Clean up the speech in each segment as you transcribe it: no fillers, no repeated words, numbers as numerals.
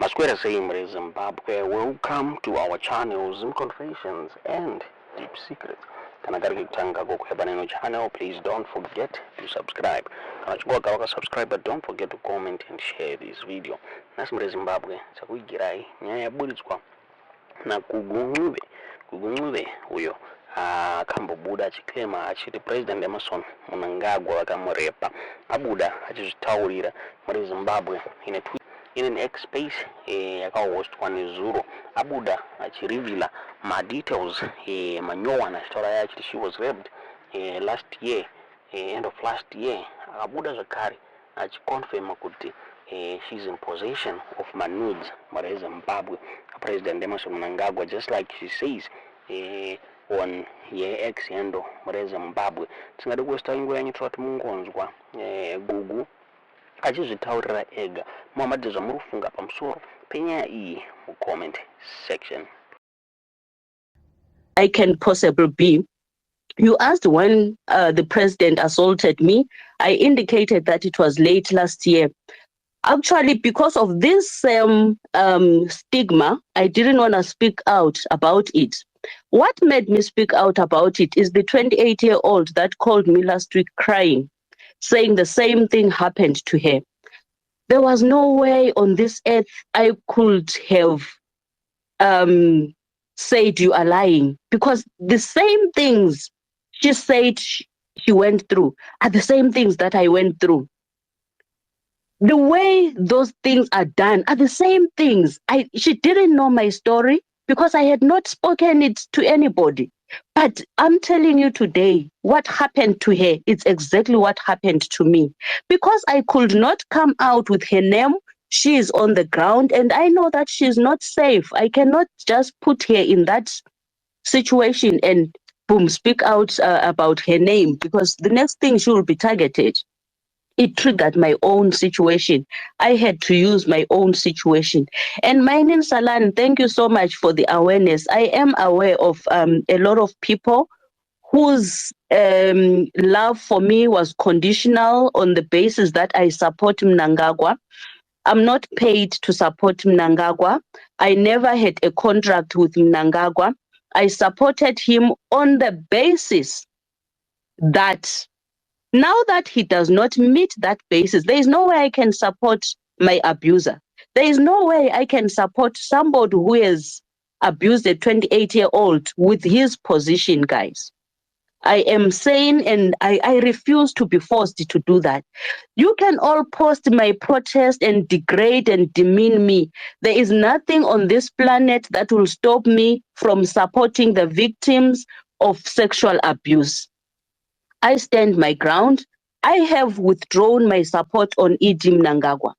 Masquera Same Zimbabwe, welcome to our channel Zim Confessions and Deep Secrets. Kana kari kutanga kukweba neno channel, please don't forget to subscribe. Kana chukua waka subscribe, but don't forget to comment and share this video. Nasimre Zimbabwe, chakuigirai nyaya yaburitswa na kugunube uyo akambobuda achiclaima achiti President Emerson Mnangagwa vakamurepa abuda achizvitaurira muri Zimbabwe in an X space yakahostwa nezuro abuda achirivila madetails manyowa achitaura yachiti she was raped last year end of last year akabuda zvakare achiconfirma kuti she's in possession of my nudes muri Zimbabwe. President Emerson Mnangagwa, just like she says on X handle muri Zimbabwe. Tingade kuwesta ingo yanyu kuti mungonzwa Gugu achizvitaurira ega. Muhammad zvamurufunga pamusoro penyaya iyi mu comment section. I can possibly be. You asked when the president assaulted me. I indicated that it was late last year. Actually, because of this stigma, I didn't want to speak out about it. What made me speak out about it is the 28-year-old that called me last week crying, saying the same thing happened to her. There was no way on this earth I could have said you are lying, because the same things she said she went through are the same things that I went through. The way those things are done are the same things. She didn't know my story because I had not spoken it to anybody. But I'm telling you today, what happened to her, it's exactly what happened to me. Because I could not come out with her name, she is on the ground, and I know that she's not safe. I cannot just put her in that situation and boom, speak out about her name, because the next thing she will be targeted. It triggered my own situation. I had to use my own situation. And my name Salan, thank you so much for the awareness. I am aware of a lot of people whose love for me was conditional on the basis that I support Mnangagwa. I'm not paid to support Mnangagwa. I never had a contract with Mnangagwa. I supported him on the basis that now that he does not meet that basis, there is no way I can support my abuser. There is no way I can support somebody who has abused a 28-year-old with his position, guys. I am sane, and I refuse to be forced to do that. You can all post my protest and degrade and demean me. There is nothing on this planet that will stop me from supporting the victims of sexual abuse. I stand my ground. I have withdrawn my support on E.D. Mnangagwa.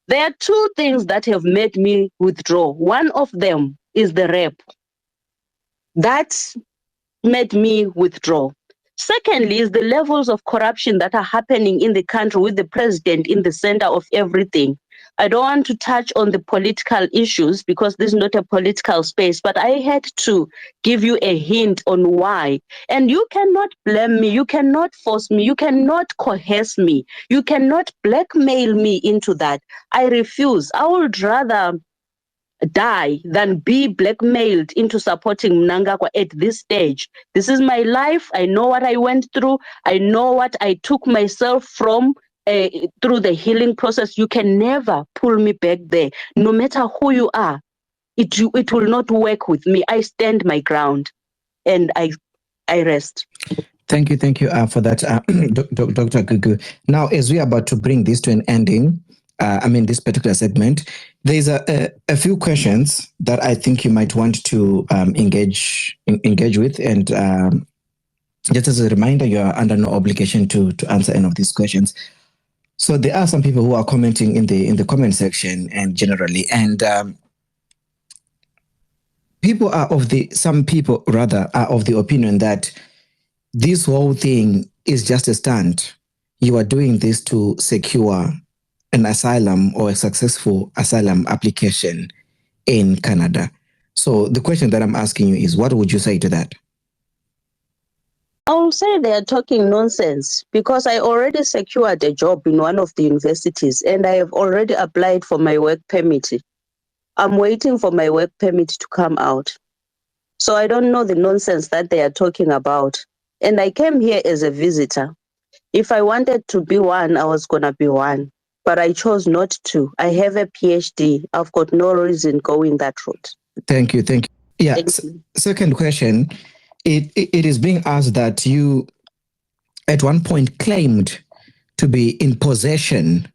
There are two things that have made me withdraw. One of them is the rape. That made me withdraw. Secondly is the levels of corruption that are happening in the country with the president in the center of everything. I don't want to touch on the political issues because this is not a political space, but I had to give you a hint on why. And you cannot blame me. You cannot force me. You cannot coerce me. You cannot blackmail me into that. I refuse. I would rather die than be blackmailed into supporting Mnangagwa at this stage. This is my life. I know what I went through. I know what I took myself from through the healing process. You can never pull me back there. No matter who you are, it will not work with me. I stand my ground, and I rest. Thank you for that, Dr. Gugu. Now, as we are about to bring this to an ending, this particular segment, there's a few questions that I think you might want to engage with, and just as a reminder, you are under no obligation to answer any of these questions. So there are some people who are commenting in the comment section and generally, and some people are of the opinion that this whole thing is just a stunt. You are doing this to secure an asylum or a successful asylum application in Canada. So the question that I'm asking you is, what would you say to that? I will say they are talking nonsense, because I already secured a job in one of the universities and I have already applied for my work permit. I'm waiting for my work permit to come out. So I don't know the nonsense that they are talking about. And I came here as a visitor. If I wanted to be one, I was going to be one. But I chose not to. I have a PhD. I've got no reason going that route. Thank you. Thank you. Yeah. Thank you. Second question. It is being asked that you at one point claimed to be in possession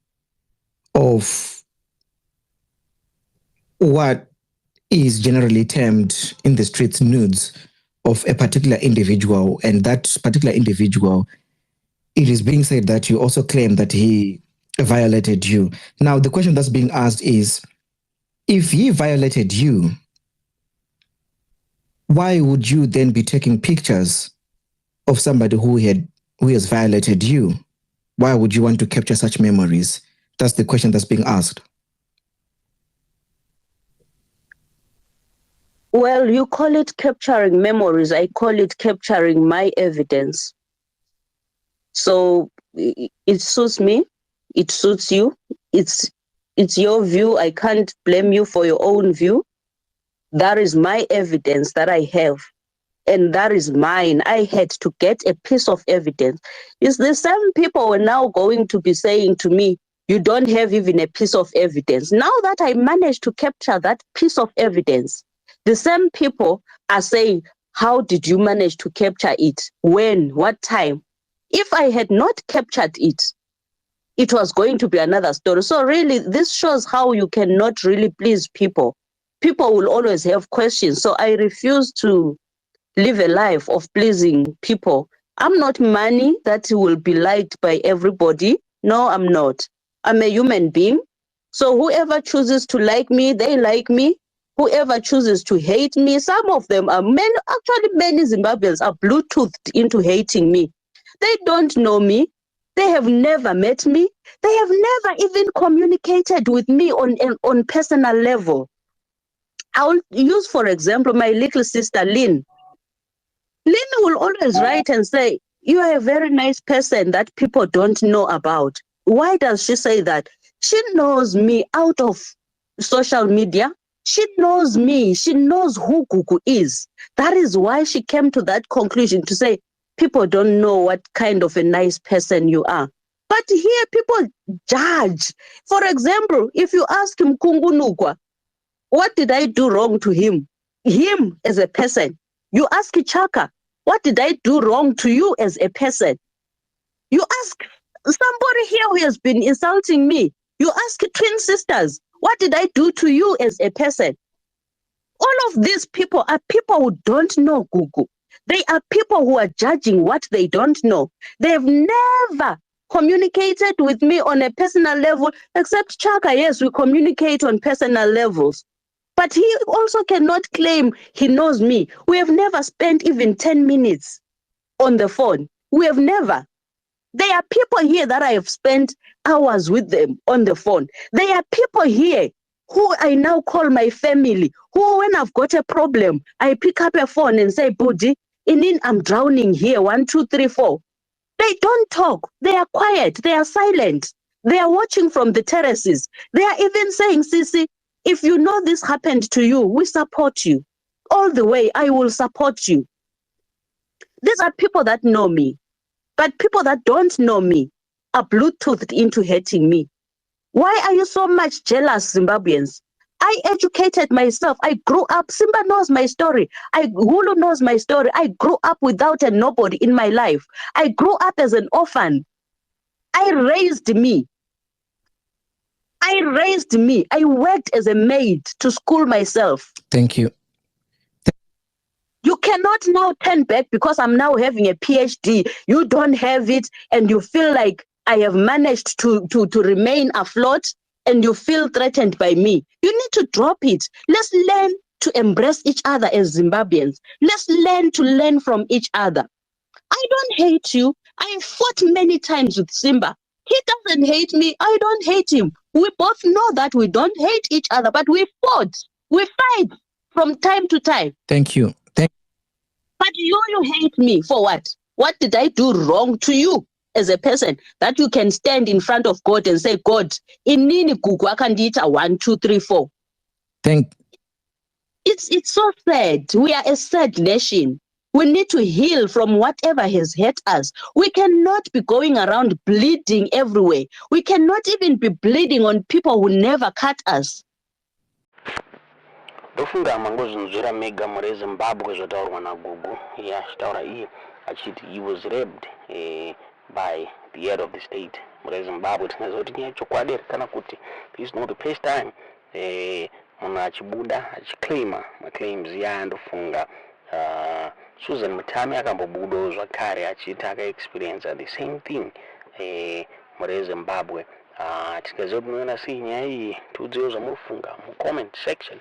of what is generally termed in the streets nudes of a particular individual, and that particular individual, it is being said that you also claim that he violated you. Now, the question that's being asked is, if he violated you, why would you then be taking pictures of somebody who has violated you? Why would you want to capture such memories? That's the question that's being asked. Well, you call it capturing memories. I call it capturing my evidence. So it suits me. It suits you. It's your view. I can't blame you for your own view. That is my evidence that I have. And that is mine. I had to get a piece of evidence. It's the same people who are now going to be saying to me, you don't have even a piece of evidence. Now that I managed to capture that piece of evidence, the same people are saying, how did you manage to capture it? When? What time? If I had not captured it, it was going to be another story. So really, this shows how you cannot really please people. People will always have questions. So I refuse to live a life of pleasing people. I'm not money that will be liked by everybody. No, I'm not. I'm a human being. So whoever chooses to like me, they like me. Whoever chooses to hate me, some of them are many Zimbabweans are Bluetoothed into hating me. They don't know me. They have never met me. They have never even communicated with me on personal level. I'll use, for example, my little sister, Lynn. Lynn will always write and say, you are a very nice person that people don't know about. Why does she say that? She knows me out of social media. She knows me. She knows who Gugu is. That is why she came to that conclusion to say, people don't know what kind of a nice person you are. But here people judge. For example, if you ask him, Kungunukwa, what did I do wrong to him? Him as a person. You ask Chaka, what did I do wrong to you as a person? You ask somebody here who has been insulting me. You ask twin sisters, what did I do to you as a person? All of these people are people who don't know Gugu. They are people who are judging what they don't know. They've never communicated with me on a personal level, except Chaka. Yes, we communicate on personal levels. But he also cannot claim he knows me. We have never spent even 10 minutes on the phone. We have never. There are people here that I have spent hours with them on the phone. There are people here who I now call my family, who when I've got a problem, I pick up a phone and say, Budi, I'm drowning here, 1, 2, 3, 4. They don't talk. They are quiet. They are silent. They are watching from the terraces. They are even saying, Sisi, if you know this happened to you, we support you. All the way, I will support you. These are people that know me. But people that don't know me are Bluetoothed into hating me. Why are you so much jealous, Zimbabweans? I educated myself. I grew up. Simba knows my story. Hulu knows my story. I grew up without a nobody in my life. I grew up as an orphan. I raised me. I worked as a maid to school myself. Thank you. You cannot now turn back because I'm now having a PhD. You don't have it and you feel like I have managed to remain afloat and you feel threatened by me. You need to drop it. Let's learn to embrace each other as Zimbabweans. Let's learn to learn from each other. I don't hate you. I fought many times with Simba. He doesn't hate me. I don't hate him. We both know that we don't hate each other, but we fought. We fight from time to time. Thank you. But you hate me for what? What did I do wrong to you as a person that you can stand in front of God and say, God, inini Gugu akandita 1, 2, 3, 4? It's so sad. We are a sad nation. We need to heal from whatever has hurt us. We cannot be going around bleeding everywhere. We cannot even be bleeding on people who never cut us. Ndofunga mangozunzura Mega muri Zimbabwe zvotaurwa naGugu. Achitaura iye achiti he was raped by the head of the state muri Zimbabwe. Tingaziva kuti nyaya chokwadi kana kuti this is not the first time munhu achibuda achiclaima maclaims iyaa. Ndofunga Susan Mutami akambobudawo zvakare achiti akaexperience the same thing muri Zimbabwe. Tingaziva kuti munoona sei nyaya iyi. Tiudziwo zvamuri kufunga mu comment section.